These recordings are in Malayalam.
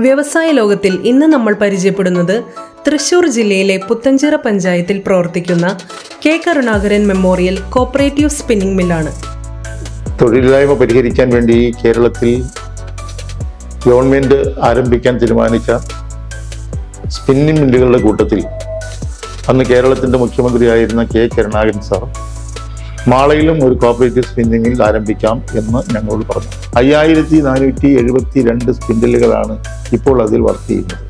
വ്യവസായ ലോകത്തിൽ ഇന്ന് നമ്മൾ പരിചയപ്പെടുന്നത് തൃശൂർ ജില്ലയിലെ പുത്തഞ്ചിറ പഞ്ചായത്തിൽ പ്രവർത്തിക്കുന്ന K Karunakaran memorial cooperative spinning മില്ലാണ്. തൊഴിലില്ലായ്മ പരിഹരിക്കാൻ വേണ്ടി കേരളത്തിൽ ഗവൺമെന്റ് ആരംഭിക്കാൻ തീരുമാനിച്ച സ്പിന്നിംഗ് മില്ലുകളുടെ കൂട്ടത്തിൽ അന്ന് കേരളത്തിന്റെ മുഖ്യമന്ത്രിയായിരുന്ന കെ കരുണാകരൻ സാർ മാളയിലും ഒരു കോപ്പറേറ്റീവ് സ്പിന്നിംഗ് മിൽ ആരംഭിക്കാം എന്ന് ഞങ്ങളോട് പറഞ്ഞു. 5472 സ്പിൻഡിലുകളാണ് ഇപ്പോൾ അതിൽ വർക്ക് ചെയ്യുന്നത്.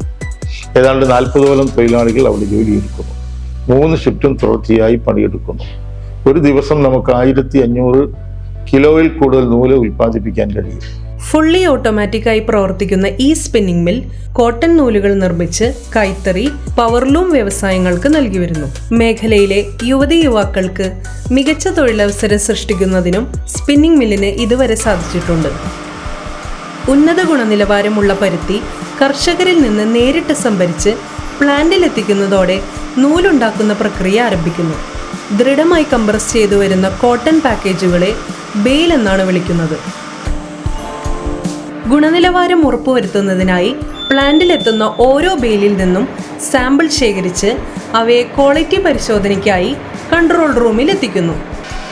ഏതാണ്ട് 40ഓളം തൊഴിലാളികൾ അവിടെ ജോലിയെടുക്കുന്നു. 3 ഷിഫ്റ്റും തുടർച്ചയായി പണിയെടുക്കുന്നു. ഒരു ദിവസം നമുക്ക് 1500 കിലോയിൽ കൂടുതൽ നൂല് ഉൽപ്പാദിപ്പിക്കാൻ കഴിയും. ഫുള്ളി ഓട്ടോമാറ്റിക്കായി പ്രവർത്തിക്കുന്ന ഈ സ്പിന്നിംഗ് മിൽ കോട്ടൺ നൂലുകൾ നിർമ്മിച്ച് കൈത്തറി, പവർലൂം വ്യവസായങ്ങൾക്ക് നൽകി വരുന്നു. മേഖലയിലെ യുവതി യുവാക്കൾക്ക് മികച്ച തൊഴിലവസരം സൃഷ്ടിക്കുന്നതിനും സ്പിന്നിംഗ് മില്ലിന് ഇതുവരെ സാധിച്ചിട്ടുണ്ട്. ഉന്നത ഗുണനിലവാരമുള്ള പരുത്തി കർഷകരിൽ നിന്ന് നേരിട്ട് സംഭരിച്ച് പ്ലാന്റിലെത്തിക്കുന്നതോടെ നൂലുണ്ടാക്കുന്ന പ്രക്രിയ ആരംഭിക്കുന്നു. ദൃഢമായി കംപ്രസ് ചെയ്തു വരുന്ന കോട്ടൺ പാക്കേജുകളെ ബെയിൽ എന്നാണ് വിളിക്കുന്നത്. ഗുണനിലവാരം ഉറപ്പുവരുത്തുന്നതിനായി പ്ലാന്റിലെത്തുന്ന ഓരോ ബെയിലിൽ നിന്നും സാമ്പിൾ ശേഖരിച്ച് അവയെ ക്വാളിറ്റി പരിശോധനയ്ക്കായി കൺട്രോൾ റൂമിൽ എത്തിക്കുന്നു.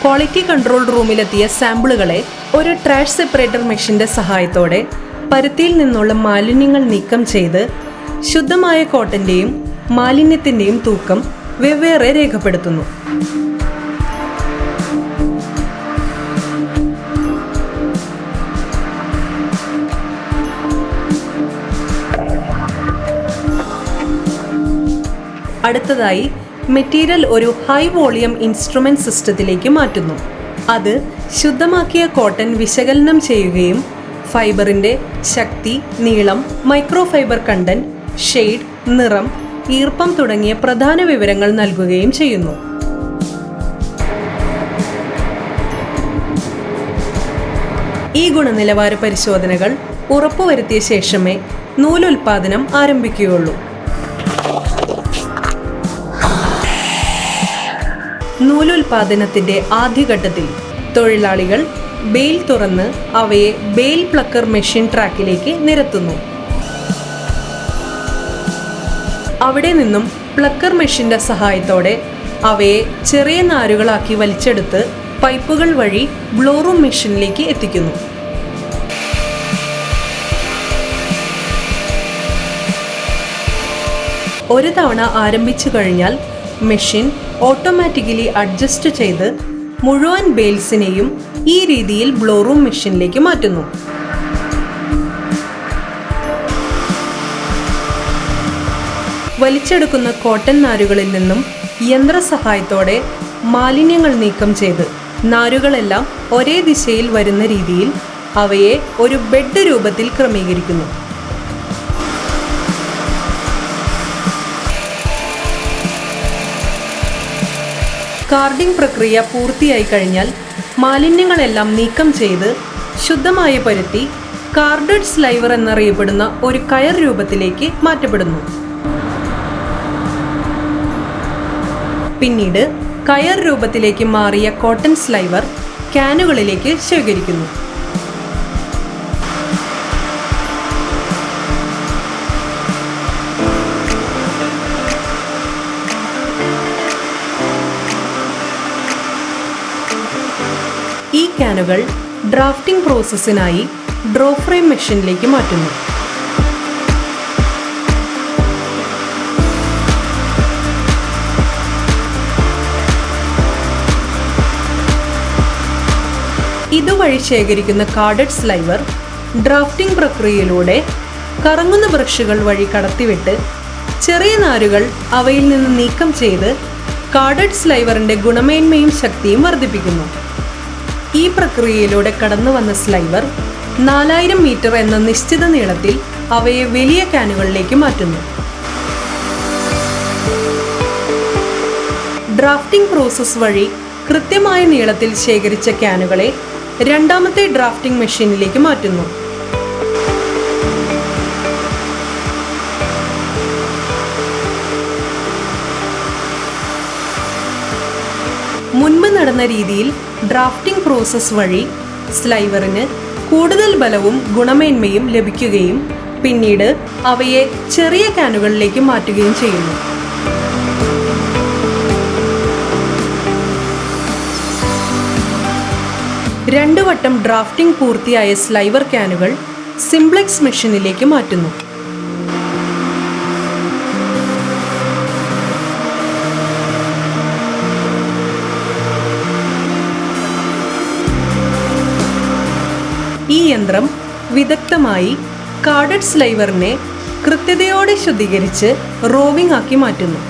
ക്വാളിറ്റി കൺട്രോൾ റൂമിലെത്തിയ സാമ്പിളുകളെ ഒരു ട്രാഷ് സെപ്പറേറ്റർ മെഷീന്റെ സഹായത്തോടെ പരുത്തിയിൽ നിന്നുള്ള മാലിന്യങ്ങൾ നീക്കം ചെയ്ത് ശുദ്ധമായ കോട്ടന്റെയും മാലിന്യത്തിന്റെയും തൂക്കം വെവ്വേറെ രേഖപ്പെടുത്തുന്നു. അടുത്തതായി മെറ്റീരിയൽ ഒരു ഹൈ വോളിയം ഇൻസ്ട്രുമെന്റ് സിസ്റ്റത്തിലേക്ക് മാറ്റുന്നു. അത് ശുദ്ധമാക്കിയ കോട്ടൺ വിശകലനം ചെയ്യുകയും ഫൈബറിന്റെ ശക്തി, നീളം, മൈക്രോ ഫൈബർ കണ്ടന്റ്, ഷെയ്ഡ്, നിറം, ഈർപ്പം തുടങ്ങിയ പ്രധാന വിവരങ്ങൾ നൽകുകയും ചെയ്യുന്നു. ഈ ഗുണനിലവാര പരിശോധനകൾ ഉറപ്പുവരുത്തിയ ശേഷമേ നൂലുൽപാദനം ആരംഭിക്കുകയുള്ളൂ. നൂലുൽപാദനത്തിന്റെ ആദ്യഘട്ടത്തിൽ തൊഴിലാളികൾ ബെയിൽ തുറന്ന് അവയെ ബെയിൽ പ്ലക്കർ മെഷീൻ ട്രാക്കിലേക്ക് നിരത്തുന്നു. അവിടെ നിന്നും പ്ലക്കർ മെഷീന്റെ സഹായത്തോടെ അവയെ ചെറിയ നാരുകളാക്കി വലിച്ചെടുത്ത് പൈപ്പുകൾ വഴി ബ്ലോറൂം മെഷീനിലേക്ക് എത്തിക്കുന്നു. ഒരു തവണ ആരംഭിച്ചു കഴിഞ്ഞാൽ മെഷീൻ ഓട്ടോമാറ്റിക്കലി അഡ്ജസ്റ്റ് ചെയ്ത് മുഴുവൻ ബെയിൽസിനെയും ഈ രീതിയിൽ ബ്ലോറൂം മെഷീനിലേക്ക് മാറ്റുന്നു. വലിച്ചെടുക്കുന്ന കോട്ടൺ നാരുകളിൽ നിന്നും യന്ത്രസഹായത്തോടെ മാലിന്യങ്ങൾ നീക്കം ചെയ്ത് നാരുകളെല്ലാം ഒരേ ദിശയിൽ വരുന്ന രീതിയിൽ അവയെ ഒരു ബെഡ് രൂപത്തിൽ ക്രമീകരിക്കുന്നു. കാർഡിംഗ് പ്രക്രിയ പൂർത്തിയായി കഴിഞ്ഞാൽ മാലിന്യങ്ങളെല്ലാം നീക്കം ചെയ്ത് ശുദ്ധമായ പരുത്തി കാർഡഡ് സ്ലൈവർ എന്നറിയപ്പെടുന്ന ഒരു കയർ രൂപത്തിലേക്ക് മാറ്റപ്പെടുന്നു. പിന്നീട് കയർ രൂപത്തിലേക്ക് മാറിയ കോട്ടൺ സ്ലൈവർ ക്യാനുകളിലേക്ക് ശേഖരിക്കുന്നു. ഈ ക്യാനുകൾ ഡ്രാഫ്റ്റിംഗ് പ്രോസസ്സിനായി ഡ്രോ ഫ്രെയിം മെഷീനിലേക്ക് മാറ്റുന്നു. ഇതുവഴി ശേഖരിക്കുന്ന കാർഡഡ് സ്ലൈവർ ഡ്രാഫ്റ്റിംഗ് പ്രക്രിയയിലൂടെ കറങ്ങുന്ന ബ്രഷുകൾ വഴി കടത്തിവിട്ട് ചെറിയ നാരുകൾ അവയിൽ നിന്ന് നീക്കം ചെയ്ത് കാർഡഡ് സ്ലൈവറിന്റെ ഗുണമേന്മയും ശക്തിയും വർദ്ധിപ്പിക്കുന്നു. ഈ പ്രക്രിയയിലൂടെ കടന്നു വന്ന സ്ലൈവർ 4000 മീറ്റർ എന്ന നിശ്ചിത നീളത്തിൽ അവയെ വലിയ ക്യാനുകളിലേക്ക് മാറ്റുന്നു. ഡ്രാഫ്റ്റിംഗ് പ്രോസസ് വഴി കൃത്യമായ നീളത്തിൽ ശേഖരിച്ച ക്യാനുകളെ രണ്ടാമത്തെ ഡ്രാഫ്റ്റിംഗ് മെഷീനിലേക്ക് മാറ്റുന്നു. മുൻപ് നടന്ന രീതിയിൽ ഡ്രാഫ്റ്റിംഗ് പ്രോസസ് വഴി സ്ലൈവറിന് കൂടുതൽ ബലവും ഗുണമേന്മയും ലഭിക്കുകയും പിന്നീട് അവയെ ചെറിയ ക്യാനുകളിലേക്ക് മാറ്റുകയും ചെയ്യുന്നു. രണ്ടു വട്ടം ഡ്രാഫ്റ്റിംഗ് പൂർത്തിയായ സ്ലൈവർ ക്യാനുകൾ സിംപ്ലെക്സ് മെഷീനിലേക്ക് മാറ്റുന്നു. ഈ യന്ത്രം വിദഗ്ധമായി കാർഡഡ് സ്ലൈവറിനെ കൃത്യതയോടെ ശുദ്ധീകരിച്ച് റോവിംഗ് ആക്കി മാറ്റുന്നു.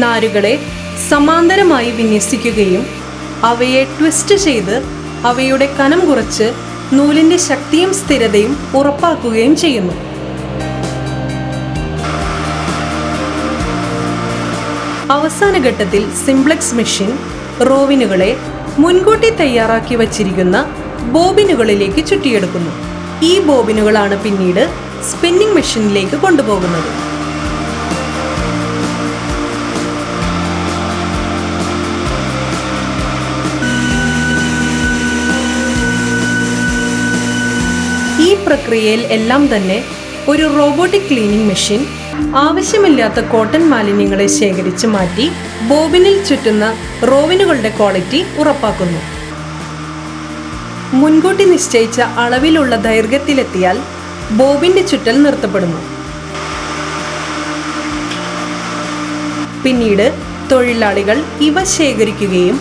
നാരുകളെ സമാന്തരമായി വിന്യസിക്കുകയും അവയെ ട്വിസ്റ്റ് ചെയ്ത് അവയുടെ കനം കുറച്ച് നൂലിന്റെ ശക്തിയും സ്ഥിരതയും ഉറപ്പാക്കുകയും ചെയ്യുന്നു. അവസാന ഘട്ടത്തിൽ സിംപ്ലെക്സ് മെഷീൻ റോവിനുകളെ മുൻകൂട്ടി തയ്യാറാക്കി വച്ചിരിക്കുന്ന ബോബിനുകളിലേക്ക് ചുറ്റിയെടുക്കുന്നു. ഈ ബോബിനുകളാണ് പിന്നീട് സ്പിന്നിംഗ് മെഷീനിലേക്ക് കൊണ്ടുപോകുന്നത്. ഈ പ്രക്രിയയിൽ എല്ലാം തന്നെ ഒരു റോബോട്ടിക് ക്ലീനിംഗ് മെഷീൻ ആവശ്യമില്ലാത്ത കോട്ടൺ മാലിന്യങ്ങളെ ശേഖരിച്ച് മാറ്റി ബോബിനിൽ ചുറ്റുന്ന റോവിനുകളുടെ ക്വാളിറ്റി ഉറപ്പാക്കുന്നു. മുൻകൂട്ടി നിശ്ചയിച്ച അളവിലുള്ള ദൈർഘ്യത്തിലെത്തിയാൽ ബോബിന്റെ ചുറ്റൽ നിർത്തപ്പെടുന്നു. പിന്നീട് തൊഴിലാളികൾ ഇവ ശേഖരിക്കുകയും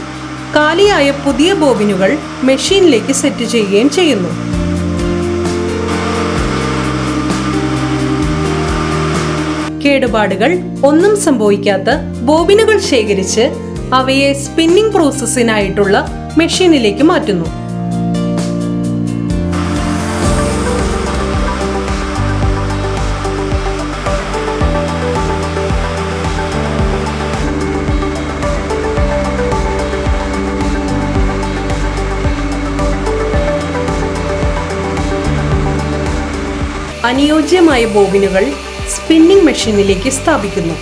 കാലിയായ പുതിയ ബോബിനുകൾ മെഷീനിലേക്ക് സെറ്റ് ചെയ്യുകയും ചെയ്യുന്നു. കേടുപാടുകൾ ഒന്നും സംഭവിക്കാത്ത ബോബിനുകൾ ശേഖരിച്ച് അവയെ സ്പിന്നിംഗ് പ്രോസസ്സിനായിട്ടുള്ള മെഷീനിലേക്ക് മാറ്റുന്നു. അനുയോജ്യമായ ബോബിനുകൾ സ്പിന്നിംഗ് മെഷീനിലേക്ക് സ്ഥാപിക്കുന്നു.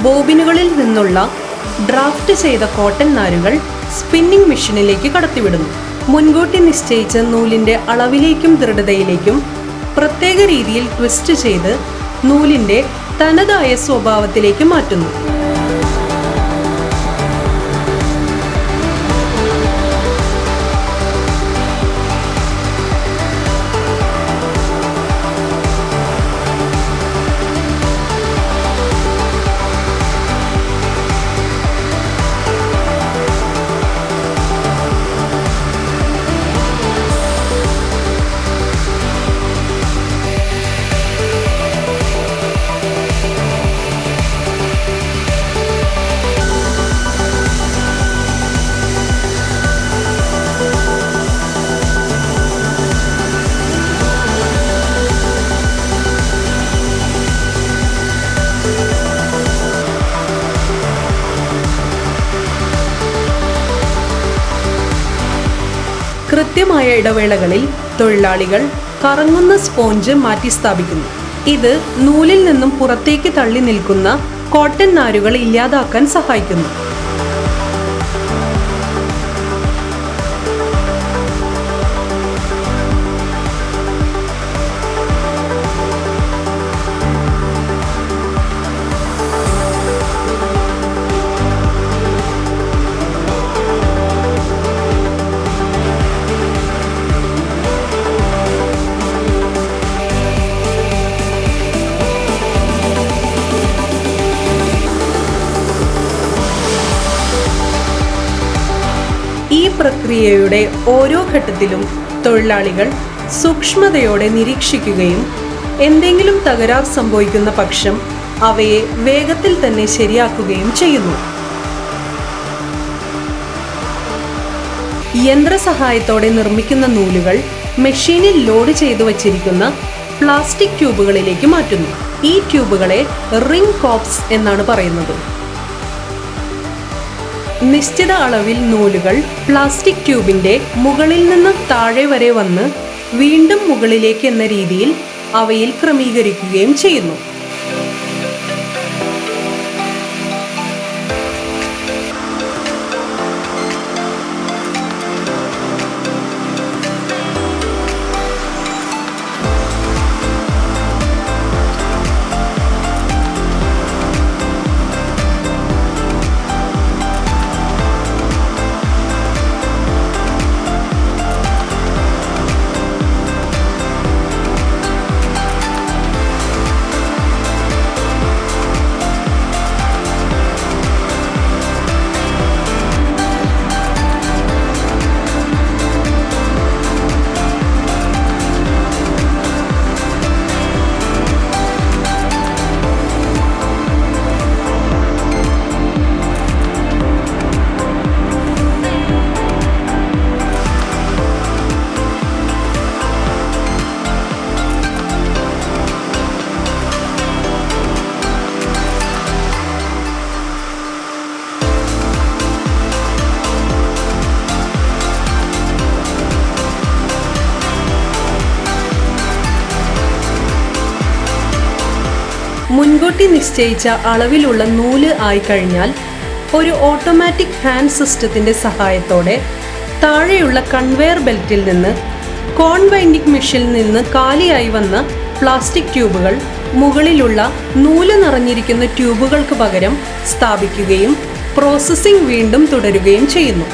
ബോബിനുകളിൽ നിന്നുള്ള ഡ്രാഫ്റ്റ് ചെയ്ത കോട്ടൺ നാരുകൾ സ്പിന്നിംഗ് മെഷീനിലേക്ക് കടത്തിവിടുന്നു. മുൻകൂട്ടി നിശ്ചയിച്ച നൂലിന്റെ അളവിലേക്കും ദൃഢതയിലേക്കും പ്രത്യേക രീതിയിൽ ട്വിസ്റ്റ് ചെയ്ത് നൂലിന്റെ തനതായ സ്വഭാവത്തിലേക്ക് മാറ്റുന്നു. കൃത്യമായ ഇടവേളകളിൽ തൊഴിലാളികൾ കറങ്ങുന്ന സ്പോഞ്ച് മാറ്റി സ്ഥാപിക്കുന്നു. ഇത് നൂലിൽ നിന്നും പുറത്തേക്ക് തള്ളി നിൽക്കുന്ന കോട്ടൺ നാരുകൾ ഇല്ലാതാക്കാൻ സഹായിക്കുന്നു. പ്രക്രിയയുടെ ഓരോ ഘട്ടത്തിലും തൊഴിലാളികൾ സൂക്ഷ്മതയോടെ നിരീക്ഷിക്കുകയും എന്തെങ്കിലും തകരാർ സംഭവിക്കുന്ന പക്ഷം അവയെ വേഗത്തിൽ തന്നെ ശരിയാക്കുകയും ചെയ്യുന്നു. യന്ത്രസഹായത്തോടെ നിർമ്മിക്കുന്ന നൂലുകൾ മെഷീനിൽ ലോഡ് ചെയ്തു വച്ചിരിക്കുന്ന പ്ലാസ്റ്റിക് ട്യൂബുകളിലേക്ക് മാറ്റുന്നു. ഈ ട്യൂബുകളെ റിംഗ് കോപ്സ് എന്നാണ് പറയുന്നത്. നിശ്ചിത അളവിൽ നൂലുകൾ പ്ലാസ്റ്റിക് ട്യൂബിന്റെ മുകളിൽ നിന്ന് താഴെ വരെ വന്ന് വീണ്ടും മുകളിലേക്ക് എന്ന രീതിയിൽ അവയിൽ ക്രമീകരിക്കുകയും ചെയ്യുന്നു. മുൻകൂട്ടി നിശ്ചയിച്ച അളവിലുള്ള നൂല് ആയിക്കഴിഞ്ഞാൽ ഒരു ഓട്ടോമാറ്റിക് ഹാൻഡ് സിസ്റ്റത്തിന്റെ സഹായത്തോടെ താഴെയുള്ള കൺവെയർ ബെൽറ്റിൽ നിന്ന് കോൺ വൈൻഡിംഗ് മെഷീനിൽ നിന്ന് കാലിയായി വന്ന പ്ലാസ്റ്റിക് ട്യൂബുകൾ മുകളിലുള്ള നൂല് നിറഞ്ഞിരിക്കുന്ന ട്യൂബുകൾക്ക് പകരം സ്ഥാപിക്കുകയും പ്രോസസ്സിംഗ് വീണ്ടും തുടരുകയും ചെയ്യുന്നു.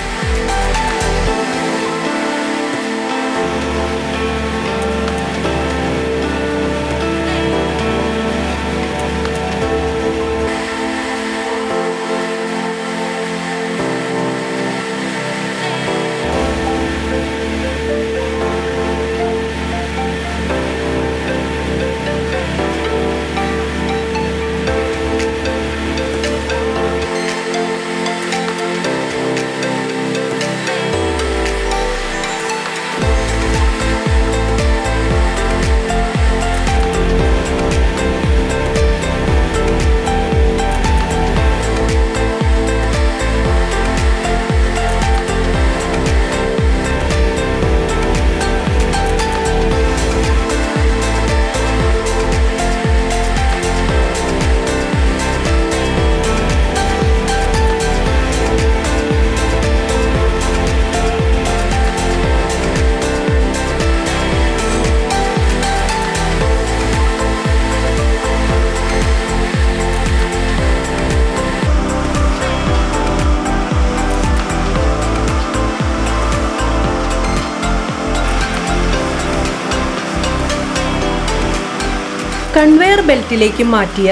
കൺവെയർ ബെൽറ്റിലേക്ക് മാറ്റിയ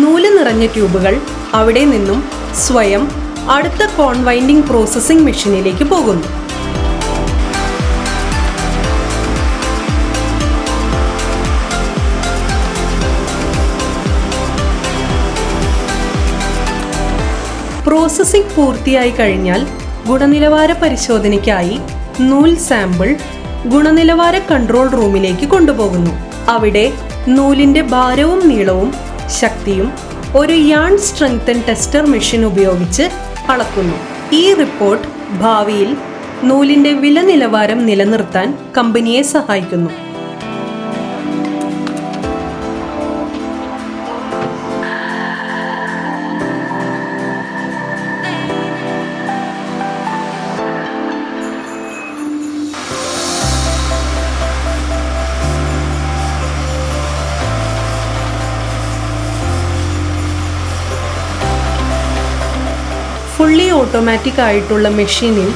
നൂല് നിറഞ്ഞ ട്യൂബുകൾ അവിടെ നിന്നും സ്വയം അടുത്ത കോൺ വൈൻഡിംഗ് പ്രോസസ്സിംഗ് മെഷീനിലേക്ക് പോകുന്നു. പ്രോസസ്സിംഗ് പൂർത്തിയായി കഴിഞ്ഞാൽ ഗുണനിലവാര പരിശോധനയ്ക്കായി നൂൽ സാമ്പിൾ ഗുണനിലവാര കൺട്രോൾ റൂമിലേക്ക് കൊണ്ടുപോകുന്നു. അവിടെ നൂലിന്റെ ഭാരവും നീളവും ശക്തിയും ഒരു യാൺ സ്ട്രെങ്തൻ ടെസ്റ്റർ മെഷീൻ ഉപയോഗിച്ച് അളക്കുന്നു. ഈ റിപ്പോർട്ട് ഭാവിയിൽ നൂലിന്റെ വില നിലവാരം നിലനിർത്താൻ കമ്പനിയെ സഹായിക്കുന്നു. ഫുള്ളി ഓട്ടോമാറ്റിക് ആയിട്ടുള്ള മെഷീനിൽ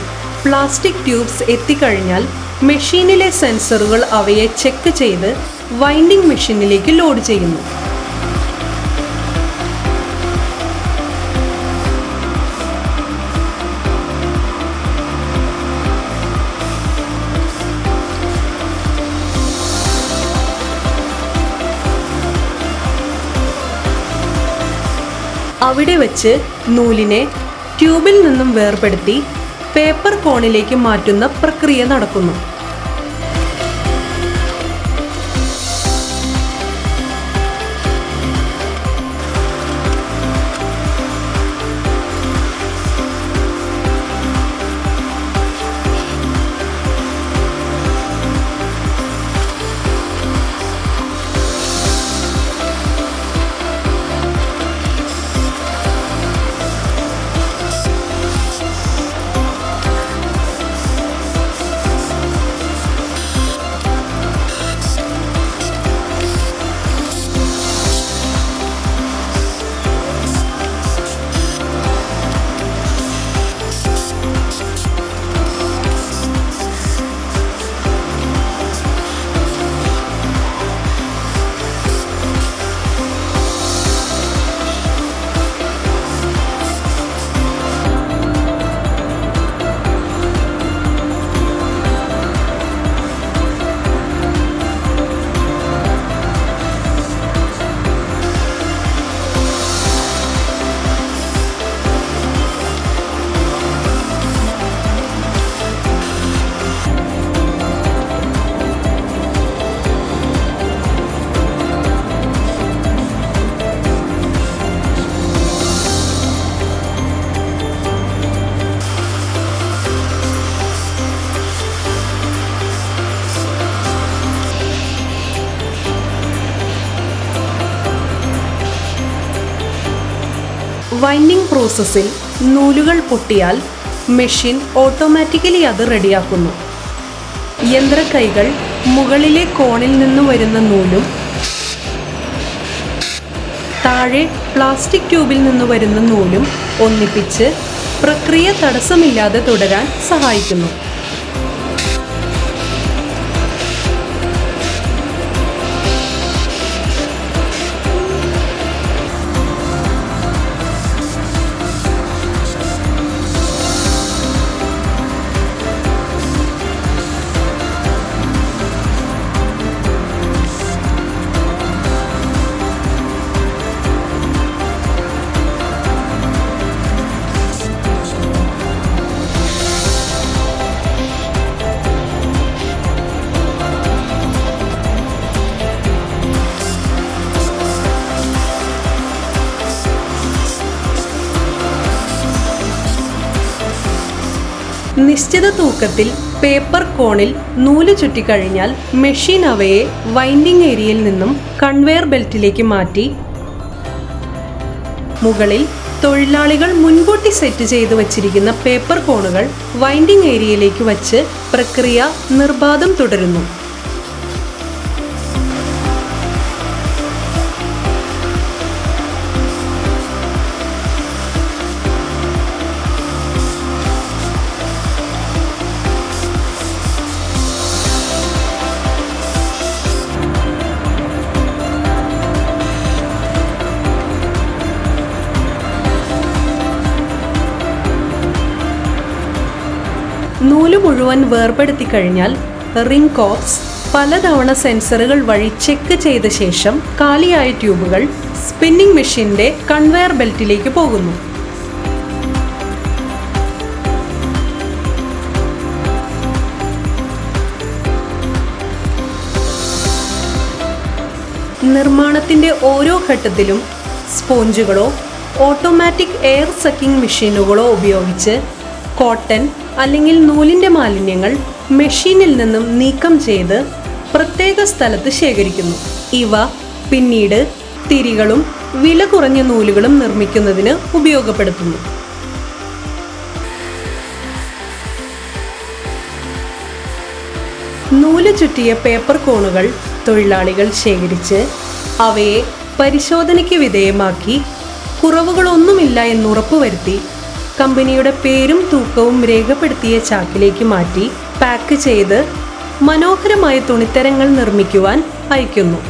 പ്ലാസ്റ്റിക് ട്യൂബ്സ് എത്തിക്കഴിഞ്ഞാൽ മെഷീനിലെ സെൻസറുകൾ അവയെ ചെക്ക് ചെയ്ത് വൈൻഡിംഗ് മെഷീനിലേക്ക് ലോഡ് ചെയ്യുന്നു. അവിടെ വച്ച് നൂലിനെ ട്യൂബിൽ നിന്നും വേർപെടുത്തി പേപ്പർ കോണിലേക്ക് മാറ്റുന്ന പ്രക്രിയ നടക്കുന്നു. വൈൻഡിങ് പ്രോസസ്സിൽ നൂലുകൾ പൊട്ടിയാൽ മെഷീൻ ഓട്ടോമാറ്റിക്കലി അത് റെഡിയാക്കുന്നു. യന്ത്രക്കൈകൾ മുകളിലെ കോണിൽ നിന്ന് വരുന്ന നൂലും താഴെ പ്ലാസ്റ്റിക് ട്യൂബിൽ നിന്ന് വരുന്ന നൂലും ഒന്നിപ്പിച്ച് പ്രക്രിയ തടസ്സമില്ലാതെ തുടരാൻ സഹായിക്കുന്നു. നിശ്ചിത തൂക്കത്തിൽ പേപ്പർ കോണിൽ നൂല് ചുറ്റിക്കഴിഞ്ഞാൽ മെഷീൻ അവയെ വൈൻഡിങ് ഏരിയയിൽ നിന്നും കൺവെയർ ബെൽറ്റിലേക്ക് മാറ്റി മുകളിൽ തൊഴിലാളികൾ മുൻകൂട്ടി സെറ്റ് ചെയ്തു വച്ചിരിക്കുന്ന പേപ്പർ കോണുകൾ വൈൻഡിങ് ഏരിയയിലേക്ക് വച്ച് പ്രക്രിയ നിർബാധം തുടരുന്നു. നൂല് മുഴുവൻ വേർപെടുത്തി കഴിഞ്ഞാൽ റിംഗ് കോർക്സ് പലതവണ സെൻസറുകൾ വഴി ചെക്ക് ചെയ്ത ശേഷം കാലിയായ ട്യൂബുകൾ സ്പിന്നിംഗ് മെഷീന്റെ കൺവെയർ ബെൽറ്റിലേക്ക് പോകുന്നു. നിർമ്മാണത്തിന്റെ ഓരോ ഘട്ടത്തിലും സ്പോഞ്ചുകളോ ഓട്ടോമാറ്റിക് എയർ സക്കിംഗ് മെഷീനുകളോ ഉപയോഗിച്ച് കോട്ടൺ അല്ലെങ്കിൽ നൂലിൻ്റെ മാലിന്യങ്ങൾ മെഷീനിൽ നിന്നും നീക്കം ചെയ്ത് പ്രത്യേക സ്ഥലത്ത് ശേഖരിക്കുന്നു. ഇവ പിന്നീട് തിരികളും വില കുറഞ്ഞ നൂലുകളും നിർമ്മിക്കുന്നതിന് ഉപയോഗപ്പെടുത്തുന്നു. നൂല് ചുറ്റിയ പേപ്പർ കോണുകൾ തൊഴിലാളികൾ ശേഖരിച്ച് അവയെ പരിശോധനയ്ക്ക് വിധേയമാക്കി കുറവുകളൊന്നുമില്ല എന്നുറപ്പുവരുത്തി കമ്പനിയുടെ പേരും തൂക്കവും രേഖപ്പെടുത്തിയ ചാക്കിലേക്ക് മാറ്റി പാക്ക് ചെയ്ത് മനോഹരമായ തുണിത്തരങ്ങൾ നിർമ്മിക്കുവാൻ അയക്കുന്നു.